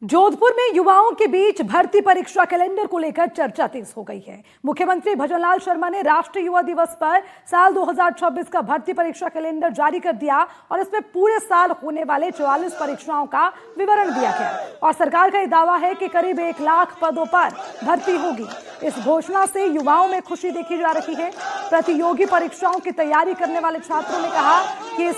जोधपुर में युवाओं के बीच भर्ती परीक्षा कैलेंडर को लेकर चर्चा तेज हो गई है। मुख्यमंत्री भजनलाल शर्मा ने राष्ट्रीय युवा दिवस पर साल 2026 का भर्ती परीक्षा कैलेंडर जारी कर दिया और इसमें पूरे साल होने वाले 44 परीक्षाओं का विवरण दिया गया और सरकार का यह दावा है कि करीब 1 लाख पदों पर भर्ती होगी। इस घोषणा से युवाओं में खुशी देखी जा रही है। प्रतियोगी परीक्षाओं की तैयारी करने वाले छात्रों ने कहा कि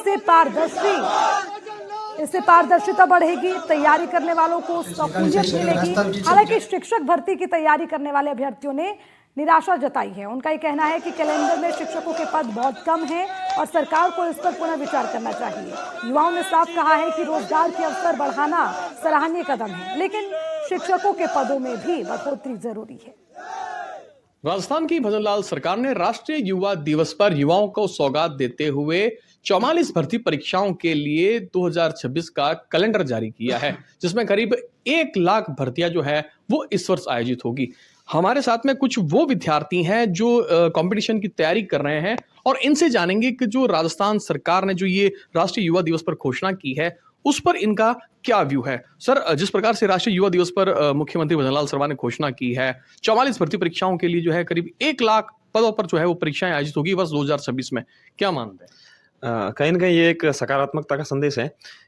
इससे पारदर्शिता बढ़ेगी, तैयारी करने वालों को सहूलियत मिलेगी। हालांकि शिक्षक भर्ती की तैयारी करने वाले अभ्यर्थियों ने निराशा जताई है। उनका ये कहना है कि कैलेंडर में शिक्षकों के पद बहुत कम हैं और सरकार को इस पर पुनः विचार करना चाहिए। युवाओं ने साफ कहा है कि रोजगार के अवसर बढ़ाना सराहनीय कदम है, लेकिन शिक्षकों के पदों में भी बढ़ोतरी जरूरी है। राजस्थान की भजनलाल सरकार ने राष्ट्रीय युवा दिवस पर युवाओं को सौगात देते हुए 44 भर्ती परीक्षाओं के लिए 2026 का कैलेंडर जारी किया है, जिसमें करीब 1 लाख भर्तियां जो है वो इस वर्ष आयोजित होगी। हमारे साथ में कुछ वो विद्यार्थी हैं जो कंपटीशन की तैयारी कर रहे हैं और इनसे जानेंगे कि जो राजस्थान सरकार ने जो ये राष्ट्रीय युवा दिवस पर घोषणा की है उस पर इनका क्या व्यू है। सर, जिस प्रकार से राष्ट्रीय युवा दिवस पर मुख्यमंत्री भजनलाल शर्मा ने घोषणा की है 44 भर्ती परीक्षाओं के लिए जो है करीब 1 लाख पदों पर जो है वो परीक्षाएं आयोजित होगी वर्ष 2026 में, क्या मानते हैं? कहीं ना कहीं ये एक सकारात्मकता का संदेश है,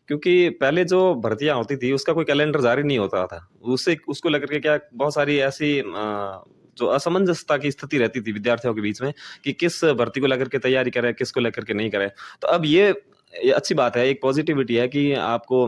क्योंकि पहले जो भर्तियां होती थी उसका कोई कैलेंडर जारी नहीं होता था। उसको लेकर के क्या बहुत सारी ऐसी जो असमंजसता की स्थिति रहती थी विद्यार्थियों के बीच में कि किस भर्ती को लेकर के तैयारी करें, किसको लेकर के नहीं करें। तो अब ये अच्छी बात है, एक पॉजिटिविटी है कि आपको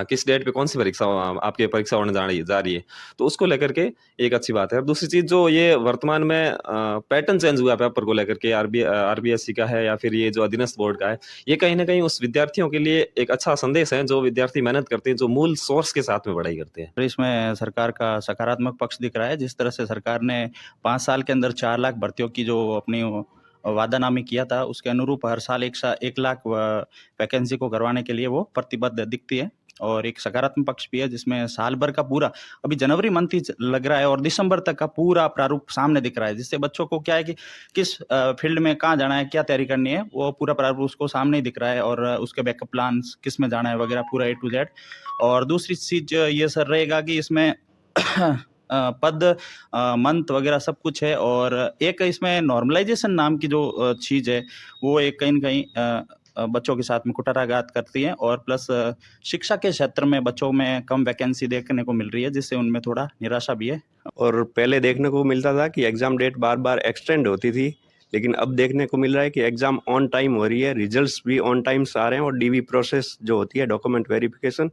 किस डेट पे कौन सी परीक्षा आपकी परीक्षा होने जा रही है, तो उसको लेकर के एक अच्छी बात है। और दूसरी चीज जो ये वर्तमान में पैटर्न चेंज हुआ पेपर को लेकर के आरबीएससी का है या फिर ये जो अधीनस्थ बोर्ड का है, ये कहीं ना कहीं उस विद्यार्थियों के लिए एक अच्छा संदेश है जो विद्यार्थी मेहनत करते हैं, जो मूल सोर्स के साथ में पढ़ाई करते हैं। इसमें सरकार का सकारात्मक पक्ष दिख रहा है। जिस तरह से सरकार ने 5 साल के अंदर 4 लाख भर्तियों की जो अपनी वादानामे किया था, उसके अनुरूप हर साल 1 लाख वैकेंसी को करवाने के लिए वो प्रतिबद्ध दिखती है। और एक सकारात्मक पक्ष भी है जिसमें साल भर का पूरा, अभी जनवरी मंथ ही लग रहा है और दिसंबर तक का पूरा प्रारूप सामने दिख रहा है, जिससे बच्चों को क्या है कि किस फील्ड में कहाँ जाना है, क्या तैयारी करनी है, वो पूरा प्रारूप उसको सामने ही दिख रहा है और उसके बैकअप प्लान्स किस में जाना है वगैरह पूरा A to Z। और दूसरी चीज ये सर रहेगा कि इसमें पद मंथ वगैरह सब कुछ है और एक इसमें नॉर्मलाइजेशन नाम की जो चीज है वो एक कहीं न कहीं बच्चों के साथ में कुठाराघात करती है और प्लस शिक्षा के क्षेत्र में बच्चों में कम वैकेंसी देखने को मिल रही है, जिससे उनमें थोड़ा निराशा भी है। और पहले देखने को मिलता था कि एग्जाम डेट बार बार एक्सटेंड होती थी, लेकिन अब देखने को मिल रहा है कि एग्जाम ऑन टाइम हो रही है, रिजल्ट्स भी ऑन टाइम आ रहे हैं और डीवी प्रोसेस जो होती है डॉक्यूमेंट वेरिफिकेशन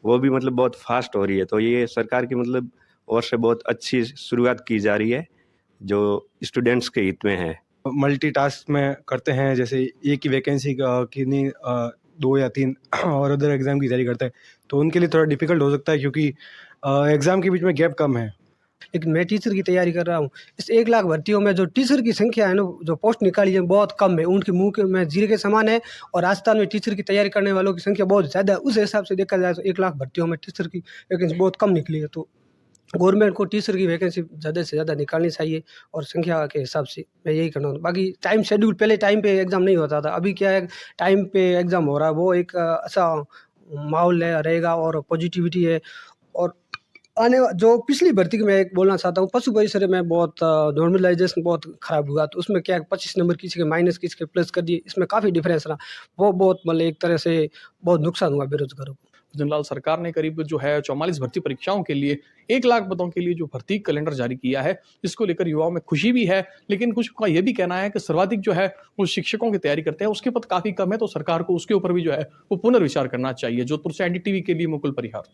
वो भी मतलब बहुत फास्ट हो रही है। तो ये सरकार की मतलब ओर से बहुत अच्छी शुरुआत की जा रही है जो स्टूडेंट्स के हित में है। मल्टीटास्क में करते हैं, जैसे एक ही वैकेंसी की नहीं 2 या 3 और अदर एग्ज़ाम की तैयारी करते हैं, तो उनके लिए थोड़ा डिफिकल्ट हो सकता है क्योंकि एग्ज़ाम के बीच में गैप कम है। लेकिन मैं टीचर की तैयारी कर रहा हूँ। इस 1 लाख भर्तियों में जो टीचर की संख्या है ना, जो पोस्ट निकाली है बहुत कम है, उनके मुंह के में जीरे के समान है। और राजस्थान में टीचर की तैयारी करने वालों की संख्या बहुत ज़्यादा है। उस हिसाब से देखा जाए तो 1 लाख भर्तियों में टीचर की वैकेंसी बहुत कम निकली है। तो गवर्नमेंट को टीचर की वैकेंसी ज़्यादा से ज़्यादा निकालनी चाहिए और संख्या के हिसाब से मैं यही करना हूँ। बाकी टाइम शेड्यूल, पहले टाइम पे एग्ज़ाम नहीं होता था, अभी क्या है टाइम पे एग्ज़ाम हो रहा है, वो एक अच्छा माहौल रहेगा और पॉजिटिविटी है। और जो पिछली भर्ती की मैं एक बोलना चाहता हूँ, पशु परिसर में बहुत नॉर्मलाइजेशन बहुत खराब हुआ, तो उसमें क्या 25 नंबर किसी के माइनस किसी के प्लस कर दिए, इसमें काफ़ी डिफरेंस रहा। वो बहुत मतलब एक तरह से बहुत नुकसान हुआ बेरोजगारों को। भजनलाल सरकार ने करीब जो है 44 भर्ती परीक्षाओं के लिए 1 लाख पदों के लिए जो भर्ती कैलेंडर जारी किया है, जिसको लेकर युवाओं में खुशी भी है, लेकिन कुछ का यह भी कहना है कि सर्वाधिक जो है वो शिक्षकों की तैयारी करते हैं, उसके पद काफी कम है, तो सरकार को उसके ऊपर भी जो है वो पुनर्विचार करना चाहिए। जोधपुर से एनडीटीवी के लिए मुकुल परिहार।